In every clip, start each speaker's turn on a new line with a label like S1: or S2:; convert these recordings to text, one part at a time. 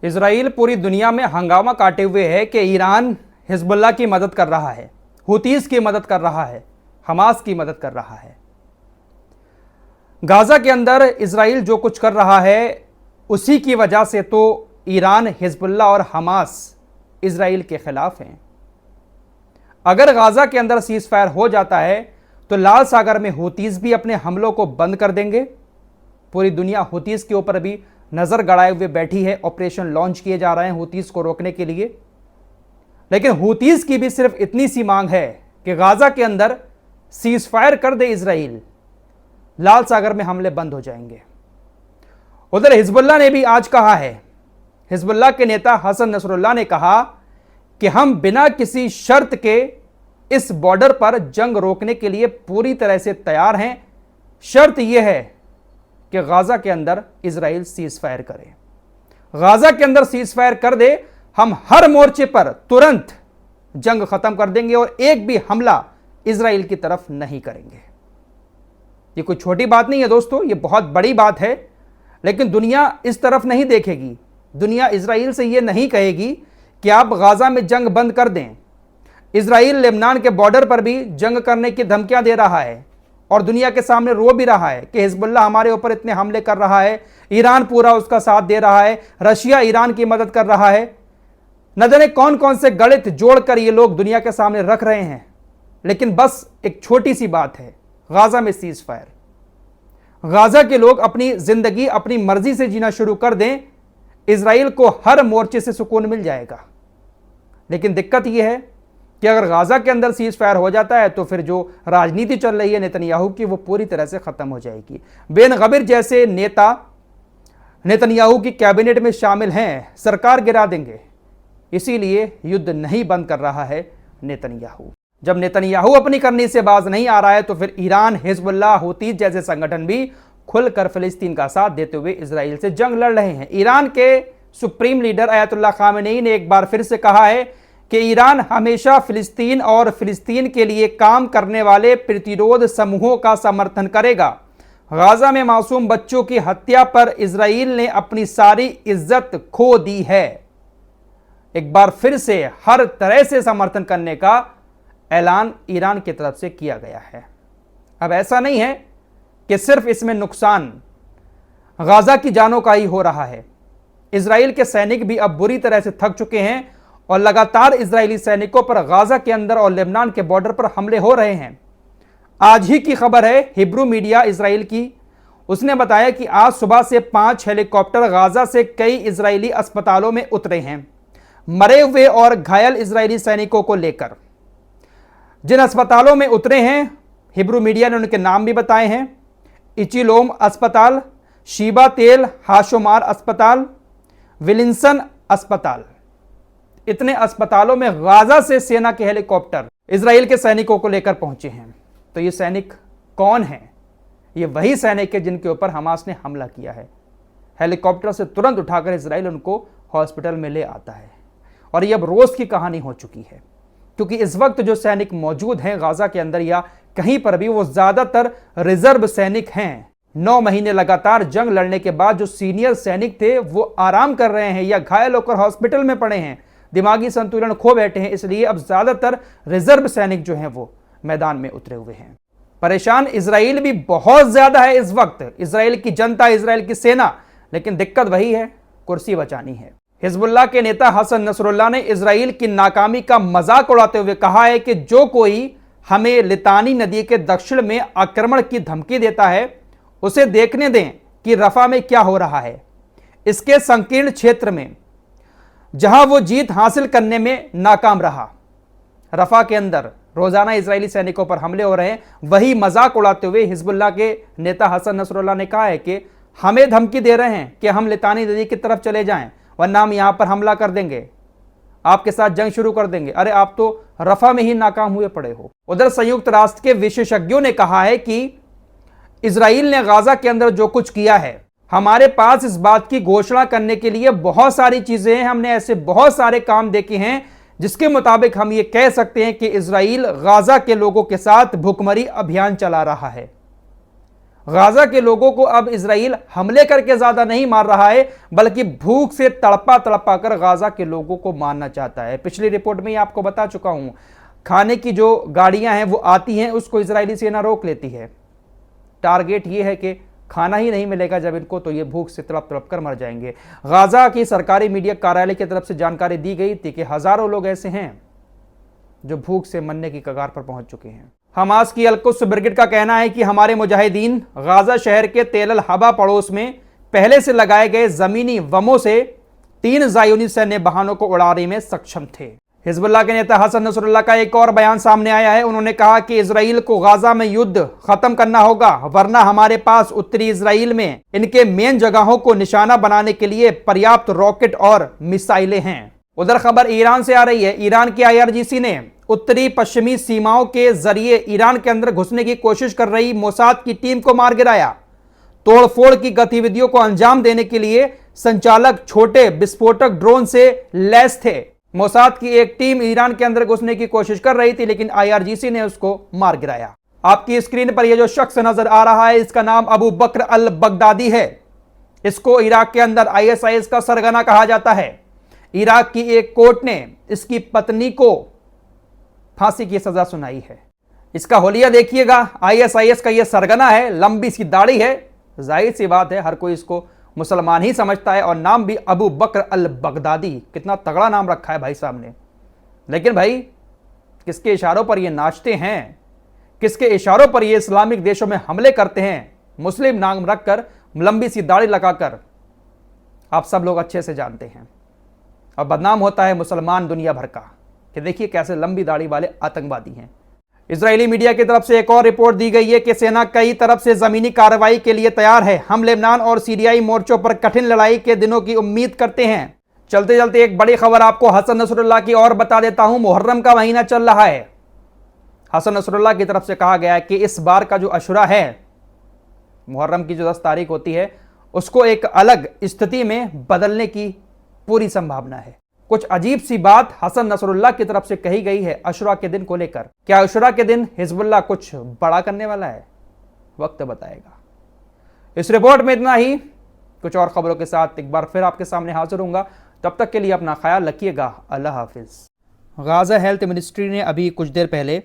S1: Israel पूरी दुनिया में हंगामा काटे हुए है कि ईरान हिजबुल्लाह की मदद कर रहा है, हुतीस की मदद कर रहा है, हमास की मदद कर रहा है। गाजा के अंदर इजराइल जो कुछ कर रहा है उसी की वजह से तो ईरान, हिजबुल्लाह और हमास इजराइल के खिलाफ हैं। अगर गाजा के अंदर सीज फायर हो जाता है तो लाल सागर में हुतीस भी अपने हमलों को बंद कर देंगे। पूरी दुनिया हुतीस के ऊपर भी नजर गड़ाए हुए बैठी है। ऑपरेशन लॉन्च किए जा रहे हैं हुतीस को रोकने के लिए। लेकिन हुतीस की भी सिर्फ इतनी सी मांग है कि गाजा के अंदर सीज फायर कर दे इजराइल, लाल सागर में हमले बंद हो जाएंगे। उधर हिजबुल्लाह ने भी आज कहा है, हिजबुल्लाह के नेता हसन नसरुल्लाह ने कहा कि हम बिना किसी शर्त के इस बॉर्डर पर जंग रोकने के लिए पूरी तरह से तैयार हैं। शर्त यह है कि गाजा के अंदर इजराइल सीज फायर करे। गाजा के अंदर सीज फायर कर दे, हम हर मोर्चे पर तुरंत जंग खत्म कर देंगे और एक भी हमला इजराइल की तरफ नहीं करेंगे। ये कोई छोटी बात नहीं है दोस्तों, ये बहुत बड़ी बात है। लेकिन दुनिया इस तरफ नहीं देखेगी। दुनिया इजराइल से ये नहीं कहेगी कि आप गाजा में जंग बंद कर दें। इजराइल लेबनान के बॉर्डर पर भी जंग करने की धमकियां दे रहा है और दुनिया के सामने रो भी रहा है कि हिजबुल्लाह हमारे ऊपर इतने हमले कर रहा है, ईरान पूरा उसका साथ दे रहा है, रशिया ईरान की मदद कर रहा है। न जाने कौन कौन से गणित जोड़कर ये लोग दुनिया के सामने रख रहे हैं। लेकिन बस एक छोटी सी बात है, गाजा में सीज फायर। गाजा के लोग अपनी जिंदगी अपनी मर्जी से जीना शुरू कर दें, इजराइल को हर मोर्चे से सुकून मिल जाएगा। लेकिन दिक्कत यह है कि अगर गाजा के अंदर सीज फायर हो जाता है तो फिर जो राजनीति चल रही है नेतन्याहू की, वो पूरी तरह से खत्म हो जाएगी। बेन गबीर जैसे नेता नेतन्याहू की कैबिनेट में शामिल हैं, सरकार गिरा देंगे। इसीलिए युद्ध नहीं बंद कर रहा है नेतन्याहू। जब नेतन्याहू अपनी करनी से बाज नहीं आ रहा है तो फिर ईरान, हिजबुल्लाह, हुतीस जैसे संगठन भी खुलकर फिलिस्तीन का साथ देते हुए इजराइल से जंग लड़ रहे हैं। ईरान के सुप्रीम लीडर अयतुल्लाह खामेनी ने एक बार फिर से कहा है कि ईरान हमेशा फिलिस्तीन और फिलिस्तीन के लिए काम करने वाले प्रतिरोध समूहों का समर्थन करेगा। गाजा में मासूम बच्चों की हत्या पर इजराइल ने अपनी सारी इज्जत खो दी है। एक बार फिर से हर तरह से समर्थन करने का ऐलान ईरान की तरफ से किया गया है। अब ऐसा नहीं है कि सिर्फ इसमें नुकसान गाजा की जानों का ही हो रहा है। इजराइल के सैनिक भी अब बुरी तरह से थक चुके हैं और लगातार इजरायली सैनिकों पर गाजा के अंदर और लेबनान के बॉर्डर पर हमले हो रहे हैं। आज ही की खबर है हिब्रू मीडिया इजराइल की, उसने बताया कि आज सुबह से 5 हेलीकॉप्टर गाजा से कई इजरायली अस्पतालों में उतरे हैं, मरे हुए और घायल इजरायली सैनिकों को लेकर। जिन अस्पतालों में उतरे हैं, हिब्रू मीडिया ने उनके नाम भी बताए हैं। इचिलोम अस्पताल, शीबा तेल हाशोमार अस्पताल, विलिंसन अस्पताल। इतने अस्पतालों में गाजा से सेना के हेलीकॉप्टर इजराइल के सैनिकों को लेकर पहुंचे हैं। तो ये सैनिक कौन हैं? ये वही सैनिक है जिनके ऊपर हमास ने हमला किया है। हेलीकॉप्टर से तुरंत उठाकर इजराइल उनको हॉस्पिटल में ले आता है और ये अब रोज की कहानी हो चुकी है, क्योंकि इस वक्त जो सैनिक मौजूद हैं गाजा के अंदर या कहीं पर भी, वो ज्यादातर रिजर्व सैनिक हैं। 9 महीने लगातार जंग लड़ने के बाद जो सीनियर सैनिक थे वो आराम कर रहे हैं या घायल होकर हॉस्पिटल में पड़े हैं, दिमागी संतुलन खो बैठे हैं। इसलिए अब ज्यादातर रिजर्व सैनिक जो हैं वो मैदान में उतरे हुए हैं। परेशान इजराइल भी बहुत ज्यादा है इस वक्त, इजराइल की जनता, इजराइल की सेना। लेकिन दिक्कत वही है, कुर्सी बचानी है। हिजबुल्लाह के नेता हसन नसरुल्लाह ने इजराइल की नाकामी का मजाक उड़ाते हुए कहा है कि जो कोई हमें लितानी नदी के दक्षिण में आक्रमण की धमकी देता है उसे देखने दें कि रफा में क्या हो रहा है। इसके संकीर्ण क्षेत्र में जहां वो जीत हासिल करने में नाकाम रहा, रफा के अंदर रोजाना इजरायली सैनिकों पर हमले हो रहे हैं, वही मजाक उड़ाते हुए हिजबुल्लाह के नेता हसन नसरुल्लाह ने कहा है कि हमें धमकी दे रहे हैं कि हम लितानी नदी की तरफ चले जाएं, वरना हम यहां पर हमला कर देंगे, आपके साथ जंग शुरू कर देंगे। अरे आप तो रफा में ही नाकाम हुए पड़े हो। उधर संयुक्त राष्ट्र के विशेषज्ञों ने कहा है कि इजराइल ने गाजा के अंदर जो कुछ किया है, हमारे पास इस बात की घोषणा करने के लिए बहुत सारी चीजें हैं। हमने ऐसे बहुत सारे काम देखे हैं जिसके मुताबिक हम ये कह सकते हैं कि इजराइल गाजा के लोगों के साथ भुखमरी अभियान चला रहा है। गाजा के लोगों को अब इजराइल हमले करके ज्यादा नहीं मार रहा है, बल्कि भूख से तड़पा तड़पा कर गाजा के लोगों को मारना चाहता है। पिछली रिपोर्ट में ही आपको बता चुका हूं, खाने की जो गाड़ियां हैं वो आती हैं, उसको इजरायली सेना रोक लेती है। टारगेट ये है कि खाना ही नहीं मिलेगा जब इनको, तो ये भूख से तड़प तड़प कर मर जाएंगे। गाजा की सरकारी मीडिया कार्यालय की तरफ से जानकारी दी गई थी कि हजारों लोग ऐसे हैं जो भूख से मरने की कगार पर पहुंच चुके हैं। हमास की अल-कुद्स ब्रिगेड का कहना है कि हमारे मुजाहिदीन गाजा शहर के तेल अल हबा पड़ोस में पहले से लगाए गए जमीनी बमों से 3 ज़ायोनी सैन्य वाहनों को उड़ाने में सक्षम थे। हिजबुल्लाह के नेता हसन नसरुल्लाह का एक और बयान सामने आया है। उन्होंने कहा कि इजराइल को गाजा में युद्ध खत्म करना होगा, वरना हमारे पास उत्तरी इजराइल में इनके मेन जगहों को निशाना बनाने के लिए पर्याप्त रॉकेट और मिसाइलें हैं। उधर खबर ईरान से आ रही है। ईरान की IRGC ने उत्तरी पश्चिमी सीमाओं के जरिए ईरान के अंदर घुसने की कोशिश कर रही मोसाद की टीम को मार गिराया। तोड़फोड़ की गतिविधियों को अंजाम देने के लिए संचालक छोटे विस्फोटक ड्रोन से लैस थे। मोसाद की एक टीम ईरान के अंदर घुसने की कोशिश कर रही थी, लेकिन IRGC ने उसको मार गिराया। आपकी स्क्रीन पर यह जो शख्स नजर आ रहा है, इसका नाम अबू बकर अल बगदादी है। इसको इराक के अंदर ISIS का सरगना कहा जाता है। इराक की एक कोर्ट ने इसकी पत्नी को फांसी की सजा सुनाई है। इसका होलिया देखिएगा, ISIS का यह सरगना है, लंबी सी दाढ़ी है, जाहिर सी बात है हर कोई इसको मुसलमान ही समझता है, और नाम भी अबू बकर अल बगदादी। कितना तगड़ा नाम रखा है भाई साहब ने। लेकिन भाई किसके इशारों पर ये नाचते हैं, किसके इशारों पर ये इस्लामिक देशों में हमले करते हैं, मुस्लिम नाम रखकर, लंबी सी दाढ़ी लगाकर, आप सब लोग अच्छे से जानते हैं। और बदनाम होता है मुसलमान दुनिया भर का कि देखिए कैसे लंबी दाढ़ी वाले आतंकवादी हैं। इजरायली मीडिया की तरफ से एक और रिपोर्ट दी गई है कि सेना कई तरफ से जमीनी कार्रवाई के लिए तैयार है। हम लेबनान और सीरियाई मोर्चों पर कठिन लड़ाई के दिनों की उम्मीद करते हैं। चलते चलते एक बड़ी खबर आपको हसन नसरुल्लाह की और बता देता हूं। मुहर्रम का महीना चल रहा है। हसन नसरुल्लाह की तरफ से कहा गया है कि इस बार का जो अशुरा है, मुहर्रम की जो 10 तारीख होती है, उसको एक अलग स्थिति में बदलने की पूरी संभावना है। कुछ अजीब सी बात हसन नसरुल्लाह की तरफ से कही गई है अशुरा के दिन को लेकर। क्या अशुरा के दिन हिजबुल्लाह कुछ बड़ा करने वाला है? वक्त बताएगा। इस रिपोर्ट में इतना ही। कुछ और खबरों के साथ एक बार फिर आपके सामने हाजिर होऊंगा। तब तक के लिए अपना ख्याल रखिएगा। अल्लाह हाफिज। गाजा हेल्थ मिनिस्ट्री ने अभी कुछ देर पहले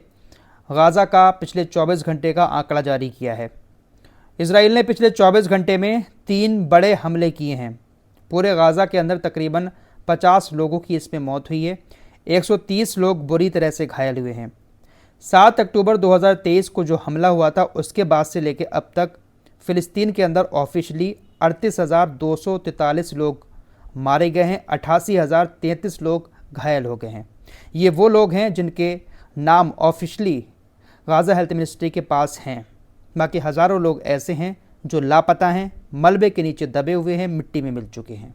S1: गाजा का पिछले 24 घंटे का आंकड़ा जारी किया है। इजराइल ने पिछले 24 घंटे में 3 बड़े हमले किए हैं। पूरे गाजा के अंदर तकरीबन 50 लोगों की इसमें मौत हुई है। 130 लोग बुरी तरह से घायल हुए हैं। 7 अक्टूबर 2023 को जो हमला हुआ था, उसके बाद से लेकर अब तक फ़िलिस्तीन के अंदर ऑफिशियली 38,243 लोग मारे गए हैं, 88,033 लोग घायल हो गए हैं। ये वो लोग हैं जिनके नाम ऑफिशियली गाजा हेल्थ मिनिस्ट्री के पास हैं। बाकी हज़ारों लोग ऐसे हैं जो लापता हैं, मलबे के नीचे दबे हुए हैं, मिट्टी में मिल चुके हैं।